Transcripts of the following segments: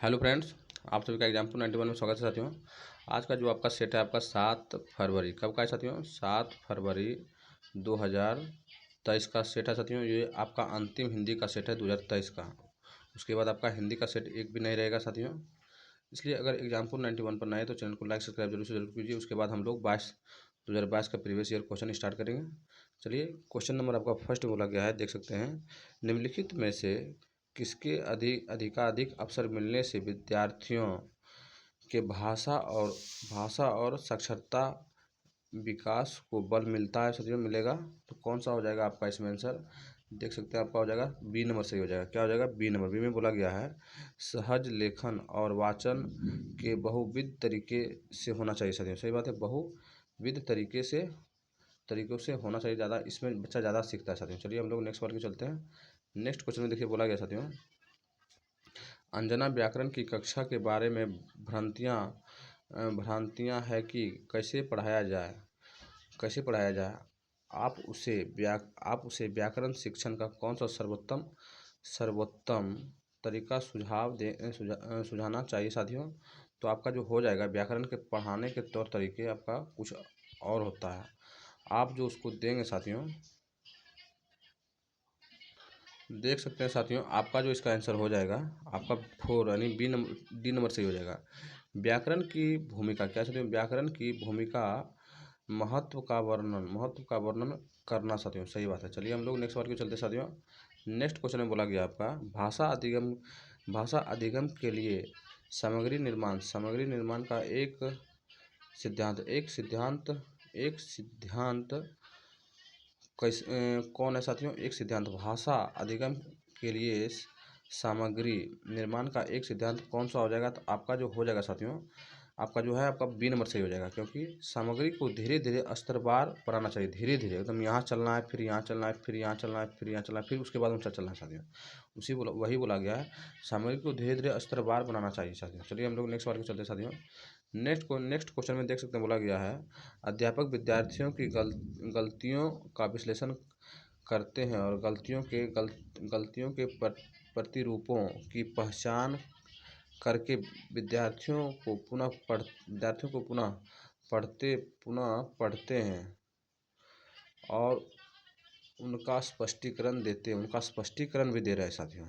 Hello friends, आप सभी का एग्जाम्पल 91 में स्वागत है साथियों। आज का जो आपका सेट है आपका 7 फरवरी कब का है साथियों? 7 फरवरी 2023 का सेट है साथियों। ये आपका अंतिम हिंदी का सेट है 2023 का। उसके बाद आपका हिंदी का सेट एक भी नहीं रहेगा साथियों। इसलिए अगर एग्जाम्पल 91 पर नए तो चैनल को लाइक सब्सक्राइब जरूर से जरूर कीजिए। उसके बाद हम लोग 2022 का प्रीवियस ईयर क्वेश्चन स्टार्ट करेंगे। चलिए, क्वेश्चन नंबर आपका फर्स्ट बोला गया है, देख सकते हैं। निम्नलिखित में से किसके अधिकाधिक अवसर मिलने से विद्यार्थियों के भाषा और साक्षरता विकास को बल मिलता है साथियों? मिलेगा तो कौन सा हो जाएगा आपका इसमें आंसर? देख सकते हैं, आपका हो जाएगा बी नंबर सही हो जाएगा। क्या हो जाएगा? B number. बी में बोला गया है सहज लेखन और वाचन के बहुविध तरीके से होना चाहिए साथियों। सही बात है, बहुविध तरीकों से होना चाहिए। ज़्यादा इसमें बच्चा ज़्यादा सीखता है साथियों। चलिए हम लोग नेक्स्ट वाले को चलते हैं। नेक्स्ट क्वेश्चन में देखिए बोला गया साथियों, अंजना व्याकरण की कक्षा के बारे में भ्रांतियाँ है कि कैसे पढ़ाया जाए। आप उसे व्याकरण शिक्षण का कौन सा सर्वोत्तम तरीका सुझाना चाहिए साथियों? तो आपका जो हो जाएगा व्याकरण के पढ़ाने के तौर तरीके आपका कुछ और होता है। आप जो उसको देंगे साथियों, देख सकते हैं साथियों, आपका जो इसका आंसर हो जाएगा आपका 4 यानी डी नंबर सही हो जाएगा। व्याकरण की भूमिका क्या साथियों? व्याकरण की भूमिका महत्व का वर्णन करना साथियों। सही बात है। चलिए हम लोग नेक्स्ट बार को चलते साथियों। नेक्स्ट क्वेश्चन में बोला गया आपका भाषा अधिगम के लिए सामग्री निर्माण का एक सिद्धांत कौन है साथियों? एक सिद्धांत भाषा अधिगम के लिए सामग्री निर्माण का एक सिद्धांत कौन सा हो जाएगा? तो आपका जो हो जाएगा साथियों, आपका जो है आपका बी नंबर सही हो जाएगा। क्योंकि सामग्री को धीरे धीरे स्तरवार बनाना चाहिए। धीरे धीरे एकदम यहाँ चलना है, फिर यहाँ चलना है, फिर यहाँ चलना है, फिर यहाँ चलना है, फिर उसके बाद ऊँचा चलना है साथियों। वही बोला गया है, सामग्री को धीरे धीरे स्तरवार बनाना चाहिए साथियों। चलिए हम लोग नेक्स्ट बार को चलते साथियों। नेक्स्ट क्वेश्चन में देख सकते हैं बोला गया है, अध्यापक विद्यार्थियों की गलतियों का विश्लेषण करते हैं और गलतियों के प्रतिरूपों की पहचान करके विद्यार्थियों को पुनः पढ़ते हैं और उनका स्पष्टीकरण भी दे रहे हैं साथियों।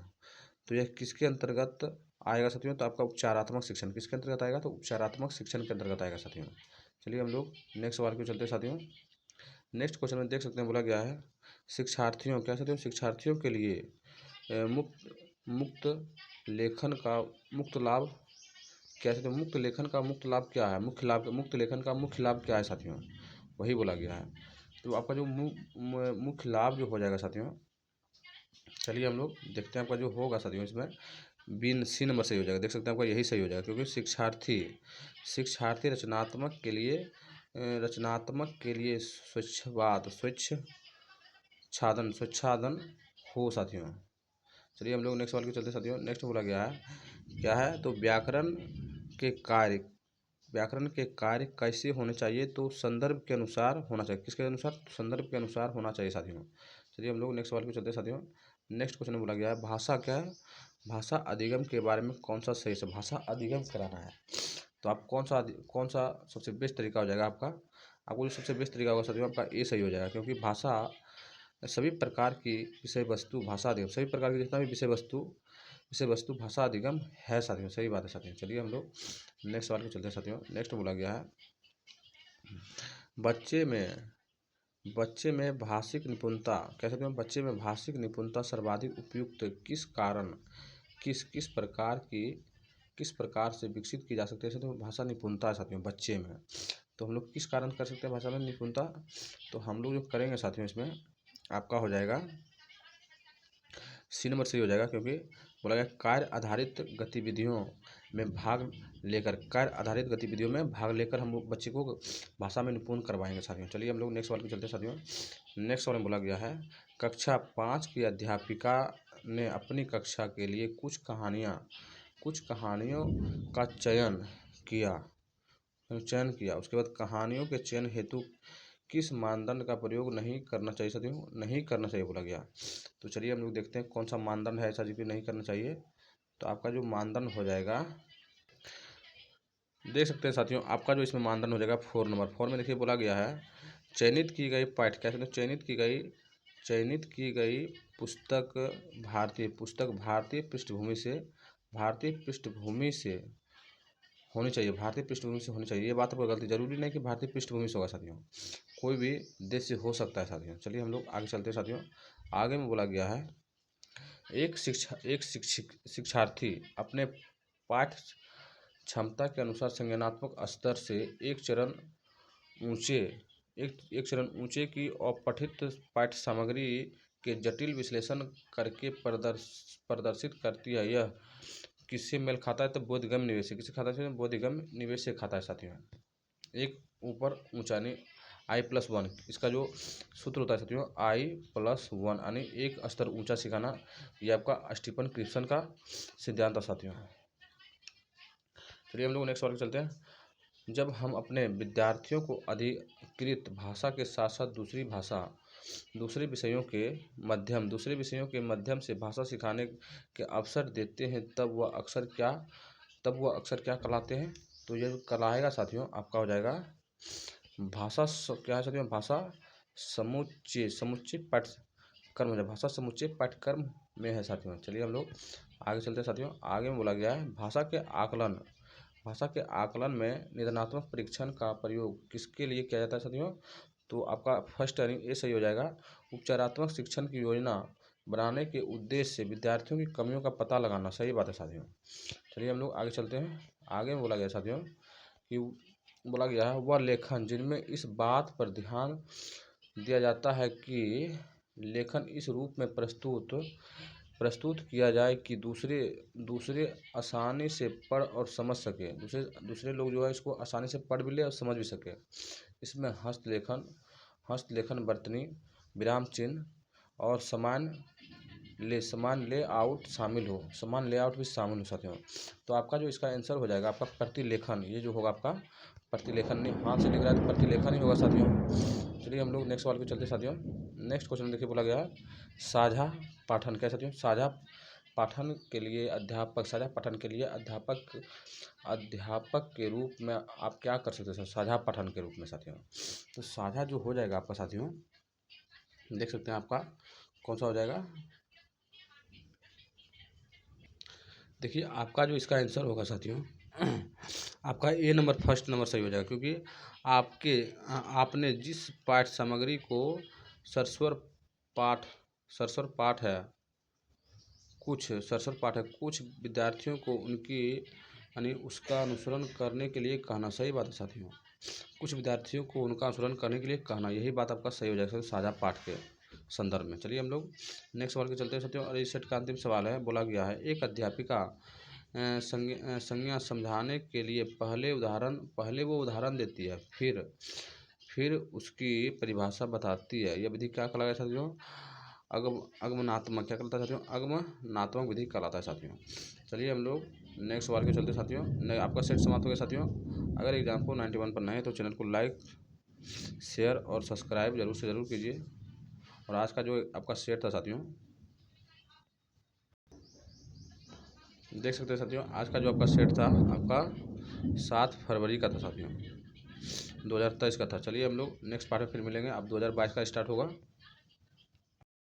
तो यह किसके अंतर्गत आएगा साथियों? तो आपका उपचारात्मक शिक्षण किसके अंतर्गत आएगा? तो उपचारात्मक शिक्षण के अंतर्गत आएगा साथियों। चलिए हम लोग नेक्स्ट सवाल को चलते साथियों। नेक्स्ट क्वेश्चन में देख सकते हैं बोला गया है, शिक्षार्थियों के लिए मुक्त लेखन का मुक्त लाभ क्या है? मुक्त लेखन का मुक्त लाभ क्या है? मुक्त लेखन का मुख्य लाभ क्या है साथियों? वही बोला गया है। तो आपका जो मुख्य लाभ जो हो जाएगा साथियों, चलिए हम लोग देखते हैं आपका जो होगा साथियों इसमें सी नंबर सही हो जाएगा। देख सकते हैं आपका यही सही हो जाएगा। क्योंकि शिक्षार्थी रचनात्मक के लिए स्वच्छादन हो साथियों। चलिए हम लोग नेक्स्ट वाले के चलते साथियों। नेक्स्ट बोला गया है क्या है? तो व्याकरण के कार्य कैसे होने चाहिए? तो संदर्भ के अनुसार होना चाहिए। किसके अनुसार? संदर्भ के अनुसार होना चाहिए साथियों। चलिए हम लोग नेक्स्ट वाले को चलते साथियों। नेक्स्ट क्वेश्चन में बोला गया है, भाषा क्या है? भाषा अधिगम के बारे में कौन सा सही से भाषा अधिगम कराना है? तो आप कौन सा सबसे बेस्ट तरीका हो जाएगा आपका? आपको जो सबसे बेस्ट तरीका होगा साथियों आपका ए सही हो जाएगा। क्योंकि सभी प्रकार की विषय वस्तु भाषा अधिगम, सभी प्रकार की जितना भी विषय वस्तु भाषा अधिगम है साथियों। सही बात है साथियों। चलिए हम लोग नेक्स्ट सवाल को चलते हैं साथियों। नेक्स्ट बोला गया है, बच्चे में भाषिक निपुणता क्या साथियों? बच्चे में भाषिक निपुणता सर्वाधिक उपयुक्त किस प्रकार से विकसित की जा सकती है? तो भाषा निपुणता साथियों बच्चे में, तो हम लोग किस कारण कर सकते हैं भाषा में निपुणता? तो हम लोग जो करेंगे साथियों इसमें आपका हो जाएगा सी नंबर सही हो जाएगा। क्योंकि बोला गया कार्य आधारित गतिविधियों में भाग लेकर हम लोग बच्चे को भाषा में निपुण करवाएंगे साथियों। चलिए हम लोग नेक्स्ट सवाल पे चलते हैं साथियों। नेक्स्ट सवाल में बोला गया है, कक्षा 5 की अध्यापिका ने अपनी कक्षा के लिए कुछ कहानियों का चयन किया। उसके बाद कहानियों के चयन हेतु किस मानदंड का प्रयोग नहीं करना चाहिए साथियों? नहीं करना चाहिए बोला गया। तो चलिए हम लोग देखते हैं कौन सा मानदंड है ऐसा जो कि नहीं करना चाहिए। तो आपका जो मानदंड हो जाएगा, देख सकते हैं साथियों, आपका जो इसमें मानदंड हो जाएगा 4 नंबर। 4 में देखिए बोला गया है चयनित की गई पाठ, क्या कहते हैं, चयनित की गई पुस्तक भारतीय पृष्ठभूमि से होनी चाहिए, भारतीय पृष्ठभूमि से होनी चाहिए। ये बात आपको गलती, जरूरी नहीं कि भारतीय पृष्ठभूमि से होगा साथियों, कोई भी देश से हो सकता है साथियों। चलिए हम लोग आगे चलते हैं साथियों। आगे में बोला गया है एक शिक्षार्थी अपने पाठ क्षमता के अनुसार संज्ञानात्मक स्तर से एक चरण ऊंचे की अपठित पाठ्य सामग्री के जटिल विश्लेषण करके प्रदर्शित करती है। यह किससे मेल खाता है? तो बोधगम्य निवेश से। किससे खाता है? बोधगम्य निवेश से खाता है साथियों। एक ऊपर ऊंचा नहीं, I+1 इसका जो सूत्र होता है साथियों, I+1 यानी एक स्तर ऊंचा सिखाना। ये आपका स्टीफन क्रिप्सन का सिद्धांत है साथियों। चलिए हम लोग नेक्स्ट सवाल चलते हैं। जब हम अपने विद्यार्थियों को अधिकृत भाषा के साथ साथ दूसरे विषयों के माध्यम से भाषा सिखाने के अवसर देते हैं, तब वह अक्सर क्या कहलाते हैं? तो ये कहलाएगा साथियों, आपका हो जाएगा क्या है साथियों? भाषा समुच्चय पाठ्यक्रम है, भाषा समुच्चय पाठ्यक्रम में है साथियों। चलिए हम लोग आगे चलते हैं साथियों। आगे में बोला गया है भाषा के आकलन में निदानात्मक परीक्षण का प्रयोग किसके लिए किया जाता है साथियों? तो आपका फर्स्ट यानी ए सही हो जाएगा। उपचारात्मक शिक्षण की योजना बनाने के उद्देश्य से विद्यार्थियों की कमियों का पता लगाना, सही बात है साथियों। चलिए हम लोग आगे चलते हैं। आगे में बोला गया साथियों कि बोला गया है वह लेखन जिनमें इस बात पर ध्यान दिया जाता है कि लेखन इस रूप में प्रस्तुत किया जाए कि दूसरे आसानी से पढ़ और समझ सके, दूसरे लोग जो है इसको आसानी से पढ़ भी ले और समझ भी सके। इसमें हस्तलेखन, वर्तनी, विराम चिन्ह और समान लेआउट भी शामिल हो साथियों। तो आपका जो इसका आंसर हो जाएगा आपका प्रतिलेखन। ये जो होगा आपका प्रतिलेखन, नहीं हाथ से लिख रहा है तो प्रतिलेखन ही होगा साथियों। चलिए हम लोग नेक्स्ट सवाल पे चलते साथियों। नेक्स्ट क्वेश्चन देखिए बोला गया साझा पाठन, क्या साथियों? साझा पाठन के लिए अध्यापक के रूप में आप क्या कर सकते हैं साझा पाठन के रूप में साथियों? तो साझा जो हो जाएगा आपका साथियों, देख सकते हैं आपका कौन सा हो जाएगा। देखिए आपका जो इसका आंसर होगा साथियों आपका ए नंबर फर्स्ट नंबर सही हो जाएगा, क्योंकि आपने जिस पाठ्य सामग्री को सरस्वर पाठ है कुछ विद्यार्थियों को उनकी यानी उसका अनुसरण करने के लिए कहना, सही बात है साथियों। कुछ विद्यार्थियों को उनका अनुसरण करने के लिए कहना, यही बात आपका सही हो जाएगा साझा पाठ के संदर्भ में। चलिए हम लोग नेक्स्ट सवाल के चलते हैं साथियों। और इस सेट का अंतिम सवाल है, बोला गया है एक अध्यापिका संज्ञा समझाने के लिए पहले वो उदाहरण देती है, फिर उसकी परिभाषा बताती है। यह विधि क्या कहलाता है साथियों? अगमनात्मक, क्या कहलाता है साथियों? अगमनात्मक विधि कहलाता है साथियों। चलिए हम लोग नेक्स्ट सवाल के चलते साथियों। आपका सेट समाप्त हो गया साथियों। अगर एग्जाम को 91 पर नए तो चैनल को लाइक, शेयर और सब्सक्राइब जरूर से जरूर कीजिए। और आज का जो आपका सेट था साथियों, देख सकते हैं साथियों, आज का जो आपका सेट था आपका 7 फरवरी का था साथियों, 2023 का था। चलिए हम लोग नेक्स्ट पार्ट में फिर मिलेंगे। अब 2022 का स्टार्ट होगा।